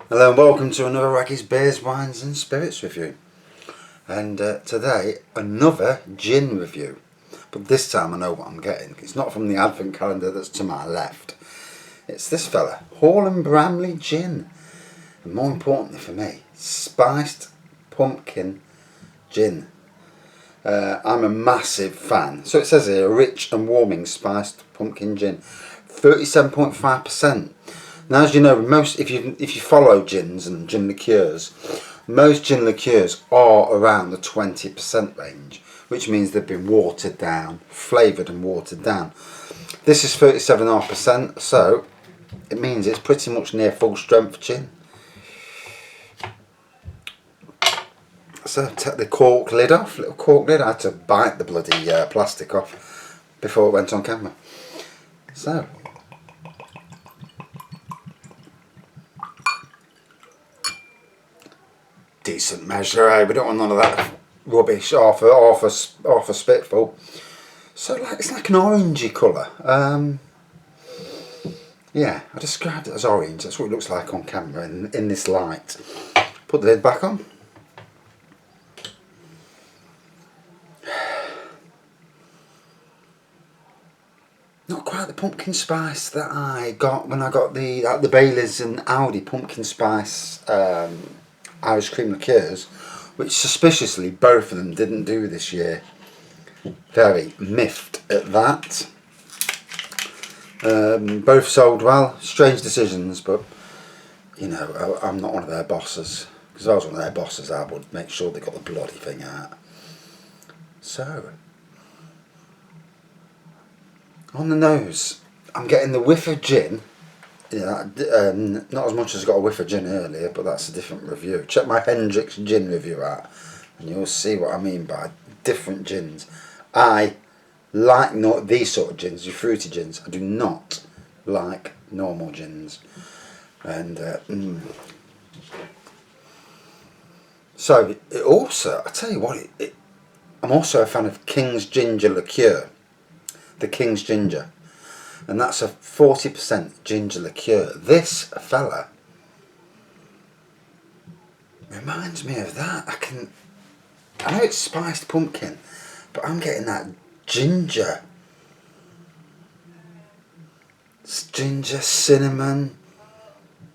Hello and welcome to another Raggy's Beers, Wines and Spirits review. And today, another gin review. But this time I know what I'm getting. It's not from the advent calendar that's to my left. It's this fella, Hall and Bramley Gin. And more importantly for me, spiced pumpkin gin. I'm a massive fan. So it says here, a rich and warming spiced pumpkin gin. 37.5%. Now, as you know, most if you follow gins and gin liqueurs, most gin liqueurs are around the 20% range, which means they've been watered down, flavoured and watered down. This is 37.5%, so it means it's pretty much near full strength gin. So take the cork lid off, little cork lid. I had to bite the bloody plastic off before it went on camera. So. Decent measure, eh? We don't want none of that rubbish, half a spitful. So it's like an orangey colour. Yeah, I described it as orange. That's what it looks like on camera in this light. Put the lid back on. Not quite the pumpkin spice that I got when I got the Baileys and Audi pumpkin spice Irish cream liqueurs, which suspiciously both of them didn't do this year. Very miffed at that. Both sold well. Strange decisions, but you know, I'm not one of their bosses. Because if I was one of their bosses, I would make sure they got the bloody thing out. So, on the nose, I'm getting the whiff of gin. Yeah, not as much as I got a whiff of gin earlier, but that's a different review. Check my Hendrick's gin review out, and you'll see what I mean by different gins. I like not these sort of gins, the fruity gins. I do not like normal gins. And so it also, I tell you what, I'm also a fan of King's Ginger Liqueur, the King's Ginger. And that's a 40% ginger liqueur. This fella reminds me of that. I know it's spiced pumpkin, but I'm getting that ginger. It's ginger, cinnamon,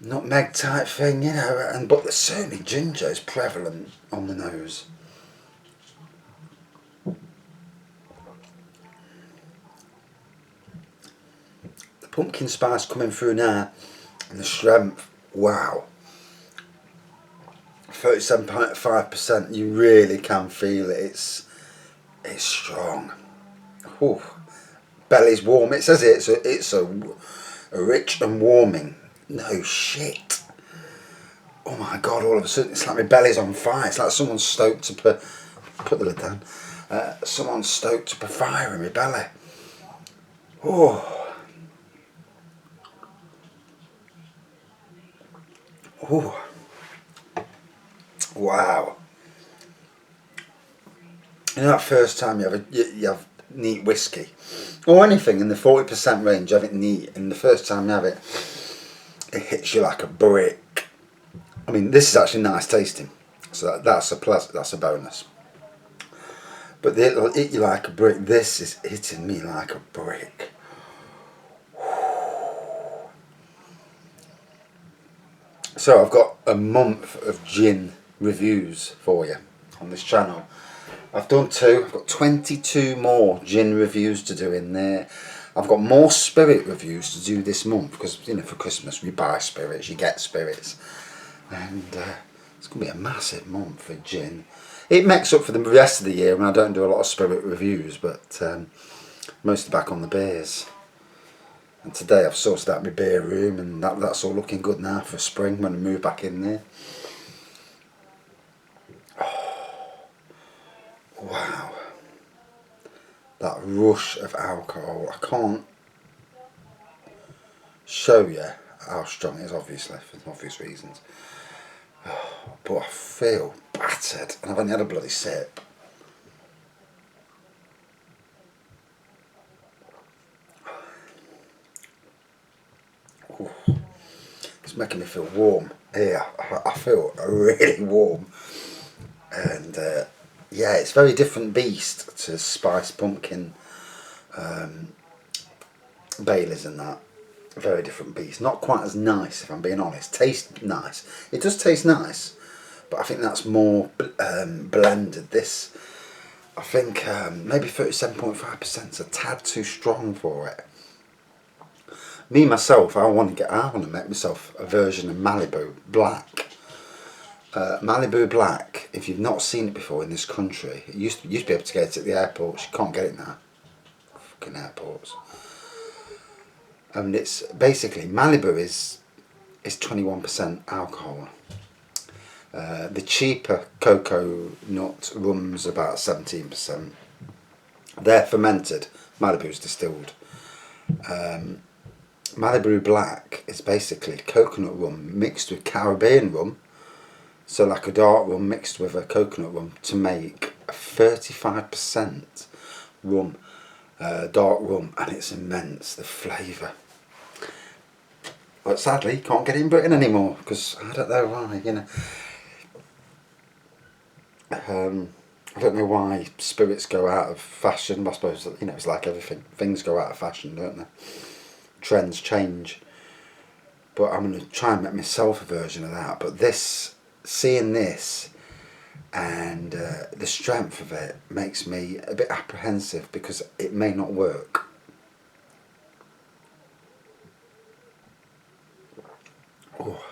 nutmeg type thing, you know. But certainly ginger is prevalent on the nose. Pumpkin spice coming through now, and the strength, wow, 37.5%. You really can feel it. It's strong. Ooh. Belly's warm. It says it's a rich and warming. No shit. Oh my god! All of a sudden, it's like my belly's on fire. It's like someone's stoked to put the lid down. Someone's stoked to put fire in my belly. Oh. Ooh. Wow. You know that first time you have neat whiskey or anything in the 40% range, you have it neat, and the first time you have it, it hits you like a brick. I mean, this is actually nice tasting, so that's a bonus. But it'll hit you like a brick. This is hitting me like a brick. So I've got a month of gin reviews for you on this channel. I've done 2. I've got 22 more gin reviews to do in there. I've got more spirit reviews to do this month because, you know, for Christmas we buy spirits, you get spirits, and it's going to be a massive month for gin. It makes up for the rest of the year when I don't do a lot of spirit reviews, but mostly back on the beers. And today I've sorted out my beer room, and that's all looking good now for spring when I move back in there. Oh, wow. That rush of alcohol. I can't show you how strong it is, obviously, for obvious reasons. But I feel battered, and I've only had a bloody sip. Ooh. It's making me feel warm. Yeah, I feel really warm. And yeah, it's a very different beast to spiced pumpkin Baileys and that. Very different beast. Not quite as nice, if I'm being honest. Tastes nice. It does taste nice, but I think that's more blended. This, I think maybe 37.5% is a tad too strong for it. Me myself, I want to make myself a version of Malibu Black. Malibu Black, if you've not seen it before in this country, you used to be able to get it at the airports. You can't get it now. Fucking airports. And it's basically, Malibu is 21% alcohol. The cheaper cocoa nut rum's about 17%. They're fermented. Malibu's distilled. Malibu Black is basically coconut rum mixed with Caribbean rum, so like a dark rum mixed with a coconut rum to make a 35% rum, dark rum, and it's immense, the flavour. But sadly, you can't get it in Britain anymore because I don't know why, you know. I don't know why spirits go out of fashion. I suppose, you know, it's like everything. Things go out of fashion, don't they? Trends change. But I'm going to try and make myself a version of that. But this, seeing this and the strength of it makes me a bit apprehensive because it may not work. Oh.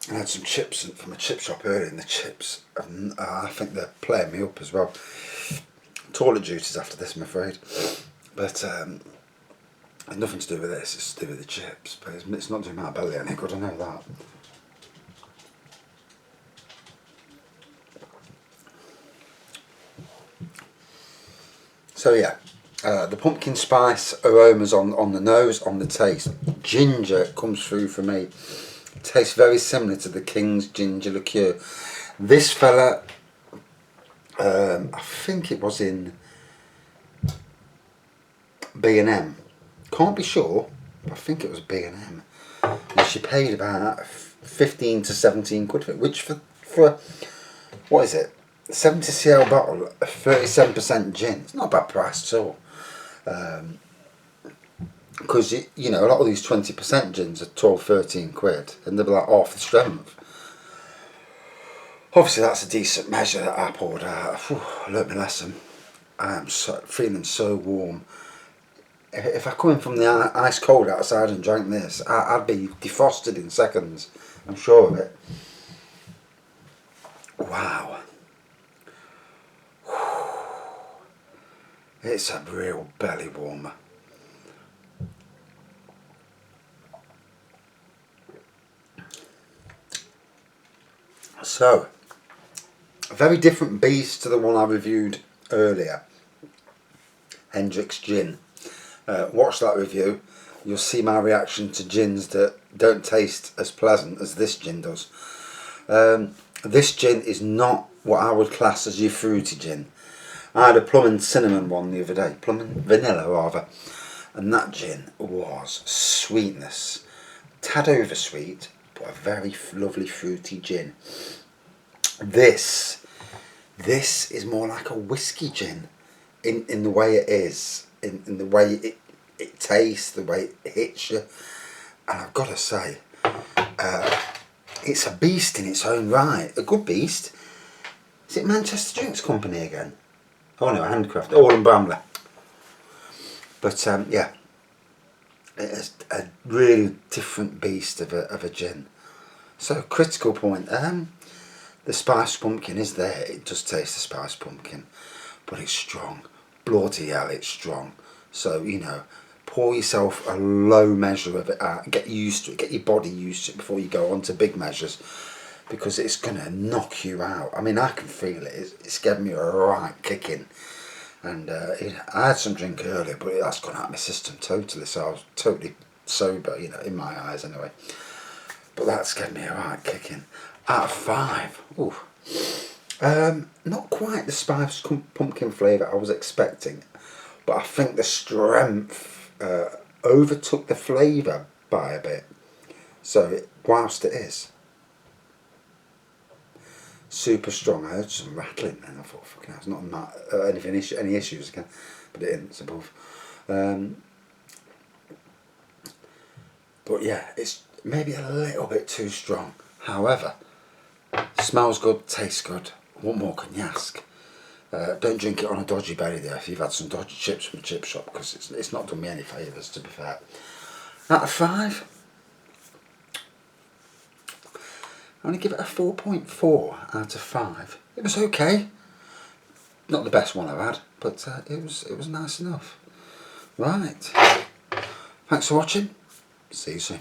I had some chips from a chip shop earlier, and the chips, I think they're playing me up as well. Toilet juices after this, I'm afraid. But it's nothing to do with this, it's to do with the chips. But it's not doing my belly any good, I know that. So yeah, the pumpkin spice aromas on the nose, on the taste. Ginger comes through for me. It tastes very similar to the King's Ginger Liqueur. This fella, I think it was in B&M. Can't be sure, but I think it was B&M. And she paid about 15 to 17 quid for it, which for what is it? 70cl bottle, 37% gin. It's not a bad price at all. Because you know, a lot of these 20% gins are 12, 13 quid, and they're like half the strength. Obviously, that's a decent measure that I poured out. Whew, I learnt my lesson. I am feeling so warm. If I come in from the ice cold outside and drank this, I'd be defrosted in seconds. I'm sure of it. Wow. It's a real belly warmer. So, a very different beast to the one I reviewed earlier. Hendrick's Gin. Watch that review. You'll see my reaction to gins that don't taste as pleasant as this gin does. This gin is not what I would class as your fruity gin. I had a plum and cinnamon one the other day, plum and vanilla rather, and that gin was sweetness, tad over sweet, but a very lovely fruity gin. This is more like a whiskey gin in the way it is, in the way it tastes, the way it hits you. And I've got to say, it's a beast in its own right, a good beast. Is it Manchester Drinks Company again? Oh no, Handcraft, all in Bramley. But yeah, it's a really different beast of a gin. So critical point, the spiced pumpkin is there, it does taste the spiced pumpkin, but it's strong, bloody hell it's strong. So, you know, pour yourself a low measure of it out, get used to it, get your body used to it before you go on to big measures, because it's going to knock you out. I mean, I can feel it, it's giving me a right kicking. And I had some drink earlier, but that's gone out of my system totally, so I was totally sober, you know, in my eyes anyway. But that's given me a right kicking. Out of 5, ooh. Not quite the spiced pumpkin flavour I was expecting, but I think the strength overtook the flavour by a bit. So whilst it is super strong, I heard some rattling and I thought, fucking hell, it's not any issues again, but it isn't, it's above. But yeah, it's maybe a little bit too strong. However, smells good, tastes good. What more can you ask? Don't drink it on a dodgy berry though if you've had some dodgy chips from a chip shop, because it's not done me any favours, to be fair. Out of 5, I only give it a 4.4 out of 5. It was okay. Not the best one I've had, but it was nice enough. Right. Thanks for watching. See you soon.